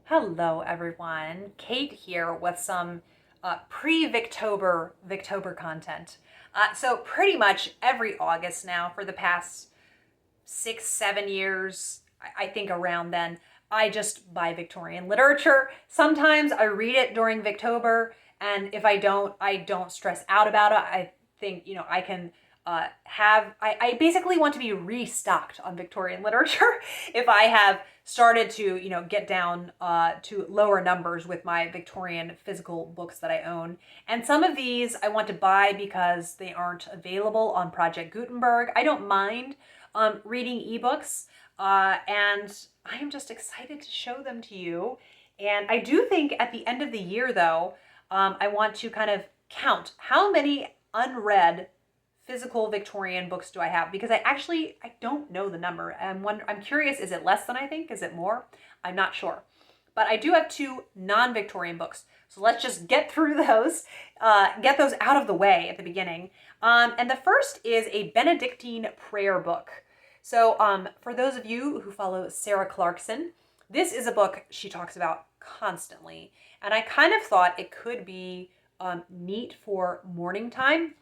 Hello, everyone. Kate here with some pre-Victober content. So pretty much every August now for the past 6, 7 years, I think around then, I just buy Victorian literature. Sometimes I read it during Victober, and if I don't stress out about it. I think, I can I basically want to be restocked on Victorian literature if I have started to, get down to lower numbers with my Victorian physical books that I own. And some of these I want to buy because they aren't available on Project Gutenberg. I don't mind reading ebooks, and I am just excited to show them to you. And I do think at the end of the year, though, I want to kind of count how many unread physical Victorian books do I have, because I don't know the number. I'm curious, is it less than I think? Is it more? I'm not sure. But I do have two non-Victorian books. So let's just get through those, get those out of the way at the beginning. And the first is a Benedictine prayer book. So for those of you who follow Sarah Clarkson, this is a book she talks about constantly. And I kind of thought it could be neat for morning time.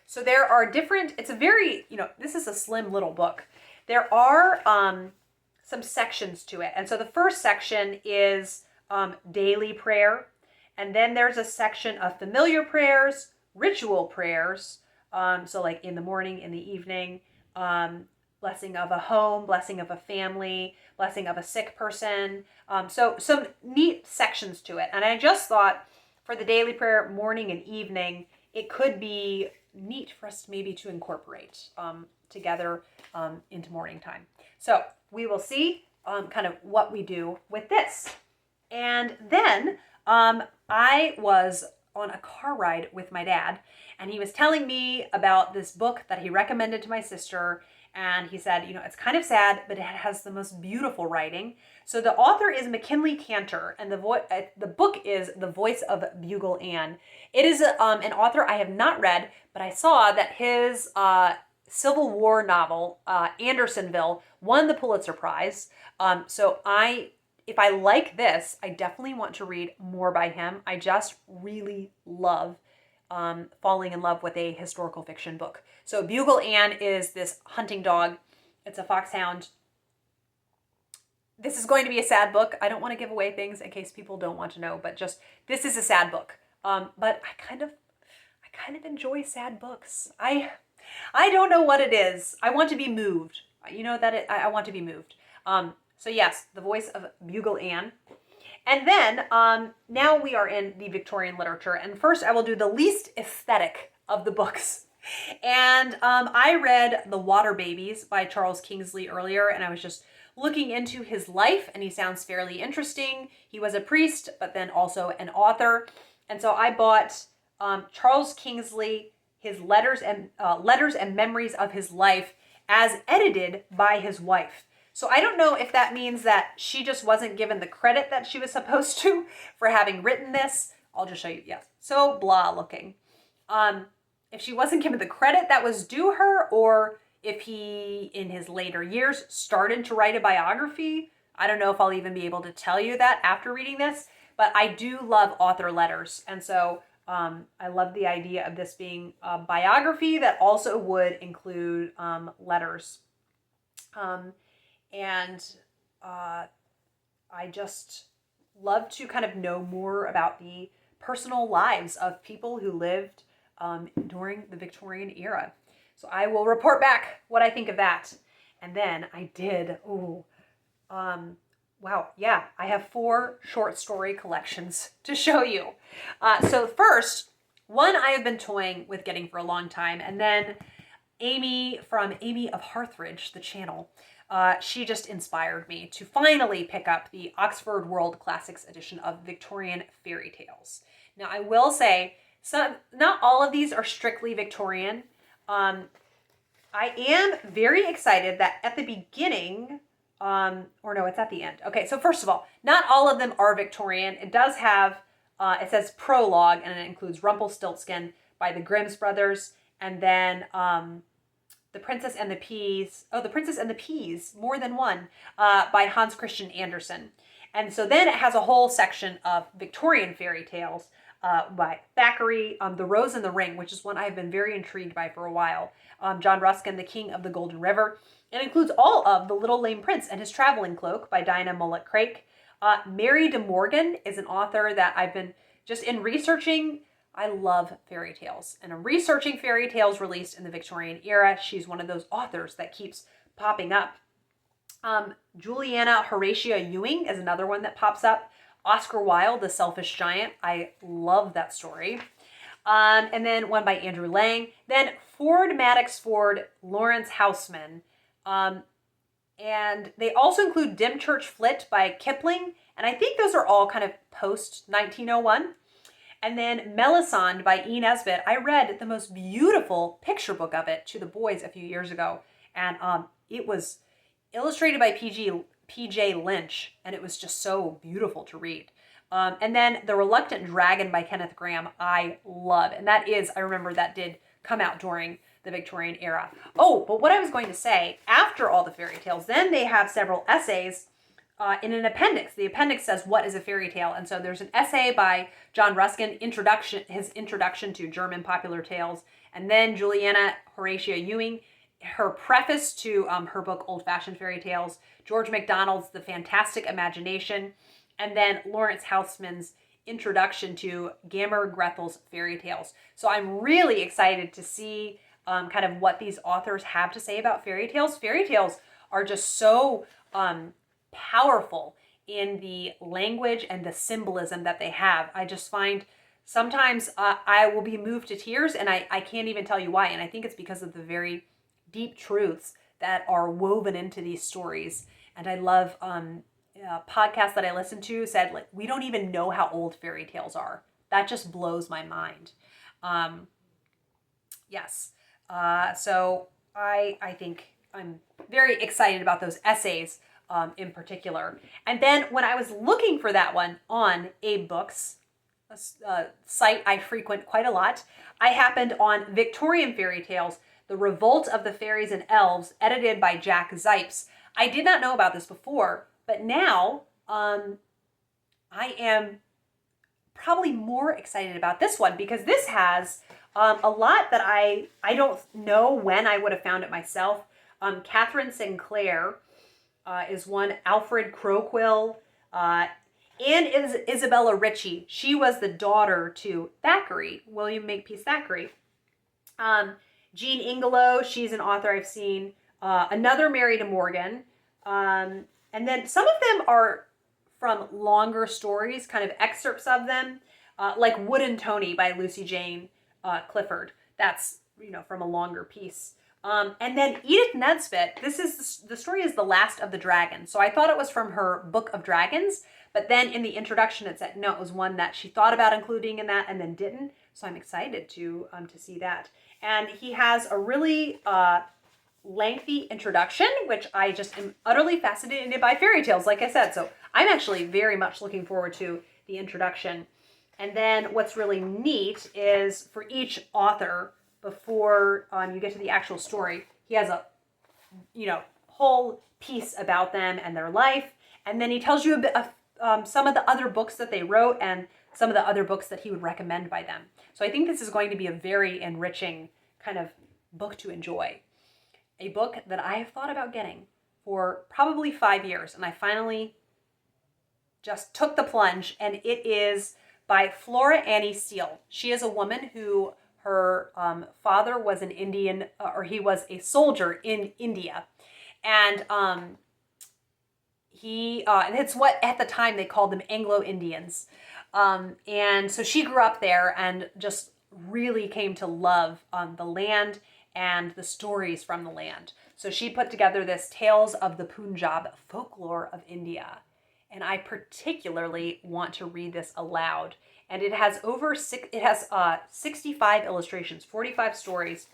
So there are different, it's a very, this is a slim little book. There are some sections to it. And so the first section is daily prayer. And then there's a section of familiar prayers, ritual prayers. So like in the morning, in the evening, blessing of a home, blessing of a family, blessing of a sick person. So some neat sections to it. And I just thought for the daily prayer, morning and evening, it could be neat for us maybe to incorporate together into morning time. So we will see kind of what we do with this. And then I was on a car ride with my dad, and he was telling me about this book that he recommended to my sister. And he said, it's kind of sad, but it has the most beautiful writing. So the author is MacKinlay Kantor, and the book is The Voice of Bugle. It is an author I have not read, but I saw that his Civil War novel, Andersonville, won the Pulitzer Prize. So if I like this, I definitely want to read more by him. I just really love falling in love with a historical fiction book. So Bugle is this hunting dog. It's a foxhound. This is going to be a sad book. I don't want to give away things in case people don't want to know, but just this is a sad book. But I kind of enjoy sad books. I don't know what it is. I want to be moved. I want to be moved. So yes, The Voice of Bugle. And then now we are in the Victorian literature. And first I will do the least aesthetic of the books. And I read The Water Babies by Charles Kingsley earlier, and I was just looking into his life, and he sounds fairly interesting. He was a priest, but then also an author. And so I bought Charles Kingsley, his letters and memories of his life as edited by his wife. So I don't know if that means that she just wasn't given the credit that she was supposed to for having written this. I'll just show you. Yes. So blah looking. If she wasn't given the credit that was due her, or if he, in his later years, started to write a biography. I don't know if I'll even be able to tell you that after reading this, but I do love author letters. And so I love the idea of this being a biography that also would include letters. And I just love to kind of know more about the personal lives of people who lived during the Victorian era. So I will report back what I think of that. And then I did, wow, yeah, I have 4 short story collections to show you. So first, one I have been toying with getting for a long time, and then Amy from Amy of Hearthridge, the channel, she just inspired me to finally pick up the Oxford World Classics edition of Victorian Fairytales. Now, I will say, not all of these are strictly Victorian. I am very excited that at the beginning, or no, it's at the end. Okay, so first of all, not all of them are Victorian. It does have, it says prologue, and it includes Rumpelstiltskin by the Grimm's brothers, and then The Princess and the Peas, The Princess and the Peas, more than one, by Hans Christian Andersen. And so then it has a whole section of Victorian fairy tales by Thackeray, The Rose and the Ring, which is one I've been very intrigued by for a while. John Ruskin, The King of the Golden River. It includes all of The Little Lame Prince and His Traveling Cloak by Dinah Mullet-Craik. Mary de Morgan is an author that I've been just in researching. I love fairy tales, and I'm researching fairy tales released in the Victorian era. She's one of those authors that keeps popping up. Juliana Horatia Ewing is another one that pops up. Oscar Wilde, The Selfish Giant. I love that story. And then one by Andrew Lang. Then Ford Madox Ford, Lawrence Houseman. And they also include Dymchurch Flit by Kipling. And I think those are all kind of post-1901. And then Melisande by E. Nesbit. I read the most beautiful picture book of it to the boys a few years ago. And it was illustrated by P.J. Lynch. And it was just so beautiful to read. And then The Reluctant Dragon by Kenneth Grahame, I love. And that is, I remember that did come out during the Victorian era. Oh, but what I was going to say, after all the fairy tales, then they have several essays in an appendix. The appendix says, what is a fairy tale? And so there's an essay by John Ruskin, his introduction to German popular tales. And then Juliana Horatia Ewing, her preface to her book, Old-Fashioned Fairy Tales. George MacDonald's The Fantastic Imagination. And then Lawrence Houseman's introduction to Gammer Grethel's Fairy Tales. So I'm really excited to see kind of what these authors have to say about fairy tales. Fairy tales are just so powerful in the language and the symbolism that they have. I just find sometimes I will be moved to tears, and I can't even tell you why. And I think it's because of the very deep truths that are woven into these stories. And I love a podcast that I listened to said, like, we don't even know how old fairy tales are. That just blows my mind. Yes. So I think I'm very excited about those essays in particular. And then when I was looking for that one on Abe Books, a site I frequent quite a lot, I happened on Victorian Fairy Tales, The Revolt of the Fairies and Elves, edited by Jack Zipes. I did not know about this before, but now I am probably more excited about this one because this has a lot that I don't know when I would have found it myself. Catherine Sinclair is one. Alfred Croquill. And Isabella Ritchie. She was the daughter to Thackeray, William Makepeace Thackeray. Jean Ingelow, she's an author I've seen. Another Mary de Morgan. And then some of them are from longer stories, kind of excerpts of them, like Wood and Tony by Lucy Jane Clifford. That's, from a longer piece. And then Edith Nesbit, the story is The Last of the Dragon. So I thought it was from her Book of Dragons, but then in the introduction it said, no, it was one that she thought about including in that and then didn't. So I'm excited to see that. And he has a really lengthy introduction, which I just am utterly fascinated by fairy tales, like I said. So I'm actually very much looking forward to the introduction. And then what's really neat is for each author, before you get to the actual story, he has a whole piece about them and their life. And then he tells you a bit of some of the other books that they wrote and some of the other books that he would recommend by them. So I think this is going to be a very enriching kind of book to enjoy. A book that I have thought about getting for probably 5 years, and I finally just took the plunge, and it is by Flora Annie Steele. She is a woman who her father was an Indian, or he was a soldier in India, and it's what at the time they called them Anglo-Indians, and so she grew up there and just really came to love the land and the stories from the land. So she put together this Tales of the Punjab, Folklore of India. And I particularly want to read this aloud. And it has 65 illustrations, 45 stories,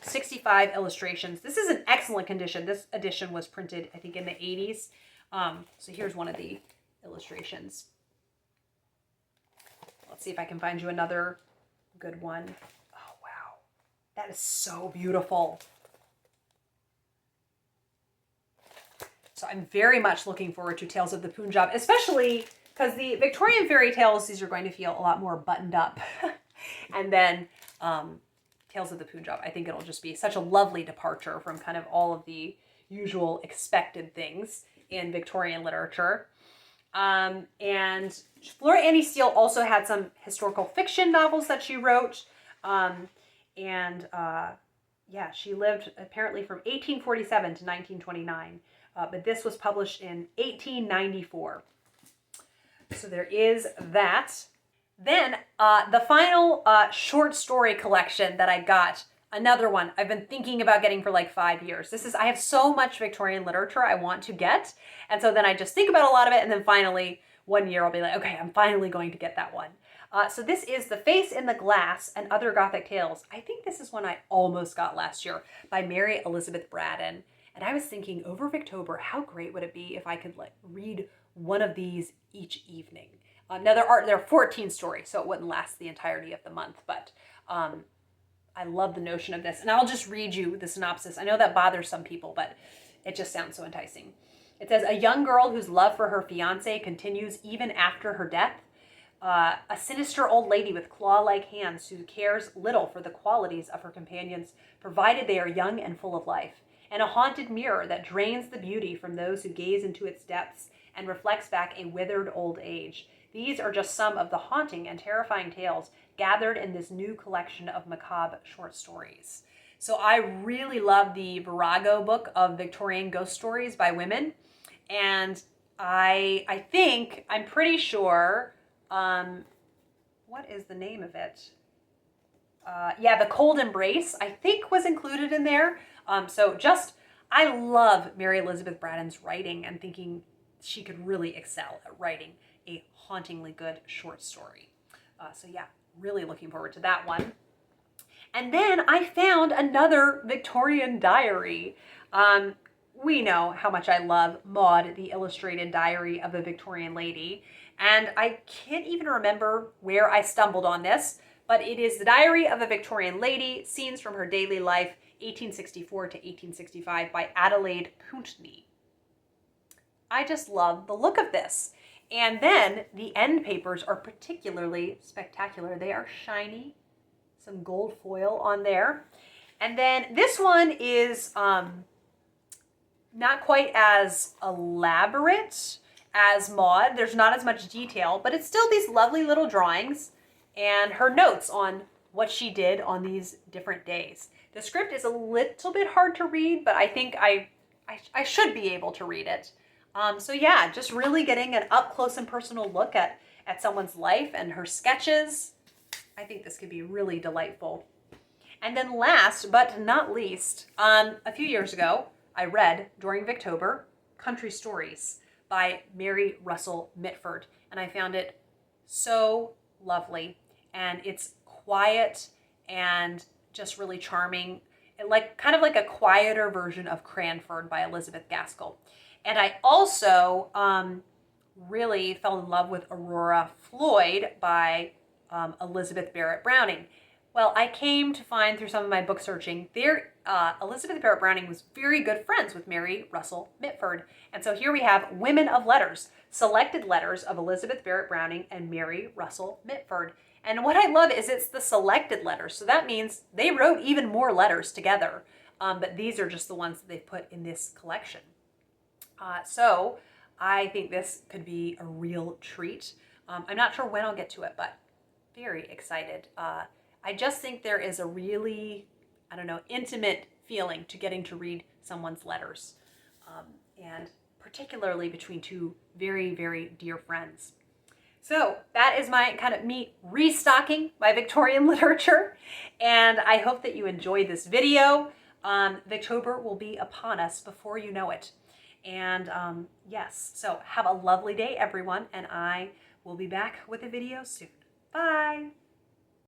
65 illustrations. This is in excellent condition. This edition was printed, I think, in the 80s. So here's one of the illustrations. Let's see if I can find you another good one. That is so beautiful. So I'm very much looking forward to Tales of the Punjab, especially because the Victorian fairy tales, these are going to feel a lot more buttoned up. And then Tales of the Punjab, I think it'll just be such a lovely departure from kind of all of the usual expected things in Victorian literature. And Flora Annie Steele also had some historical fiction novels that she wrote. Yeah, she lived apparently from 1847 to 1929. But this was published in 1894. So there is that. Then the final short story collection that I got, another one I've been thinking about getting for like 5 years. I have so much Victorian literature I want to get. And so then I just think about a lot of it. And then finally, one year I'll be like, okay, I'm finally going to get that one. So this is The Face in the Glass and Other Gothic Tales. I think this is one I almost got last year by Mary Elizabeth Braddon. And I was thinking over Victober, how great would it be if I could like read one of these each evening? Now there are 14 stories, so it wouldn't last the entirety of the month, but I love the notion of this. And I'll just read you the synopsis. I know that bothers some people, but it just sounds so enticing. It says, a young girl whose love for her fiancé continues even after her death. A sinister old lady with claw-like hands who cares little for the qualities of her companions, provided they are young and full of life. And a haunted mirror that drains the beauty from those who gaze into its depths and reflects back a withered old age. These are just some of the haunting and terrifying tales gathered in this new collection of macabre short stories. So I really love the Virago book of Victorian ghost stories by women. And I'm pretty sure, what is the name of it? The Cold Embrace, I think was included in there. I love Mary Elizabeth Braddon's writing and thinking she could really excel at writing a hauntingly good short story. Really looking forward to that one. And then I found another Victorian diary. We know how much I love Maud, the Illustrated Diary of a Victorian Lady. And I can't even remember where I stumbled on this, but it is the Diary of a Victorian Lady, Scenes from Her Daily Life, 1864 to 1865 by Adelaide Pountney. I just love the look of this. And then the end papers are particularly spectacular. They are shiny, some gold foil on there. And then this one is not quite as elaborate as Maud. There's not as much detail, but it's still these lovely little drawings and her notes on what she did on these different days. The script is a little bit hard to read, but I think I should be able to read it. Just really getting an up close and personal look at someone's life and her sketches. I think this could be really delightful. And then last but not least, a few years ago, I read during Victober Country Stories by Mary Russell Mitford. And I found it so lovely. And it's quiet and just really charming. Kind of like a quieter version of Cranford by Elizabeth Gaskell. And I also really fell in love with Aurora Floyd by Elizabeth Barrett Browning. Well, I came to find through some of my book searching, Elizabeth Barrett Browning was very good friends with Mary Russell Mitford. And so here we have Women of Letters, selected letters of Elizabeth Barrett Browning and Mary Russell Mitford. And what I love is it's the selected letters. So that means they wrote even more letters together. But these are just the ones that they've put in this collection. So I think this could be a real treat. I'm not sure when I'll get to it, but very excited. I just think there is a really, intimate feeling to getting to read someone's letters. And particularly between two very, very dear friends. So that is my me restocking my Victorian literature. And I hope that you enjoyed this video. Victober will be upon us before you know it. And so have a lovely day, everyone. And I will be back with a video soon. Bye.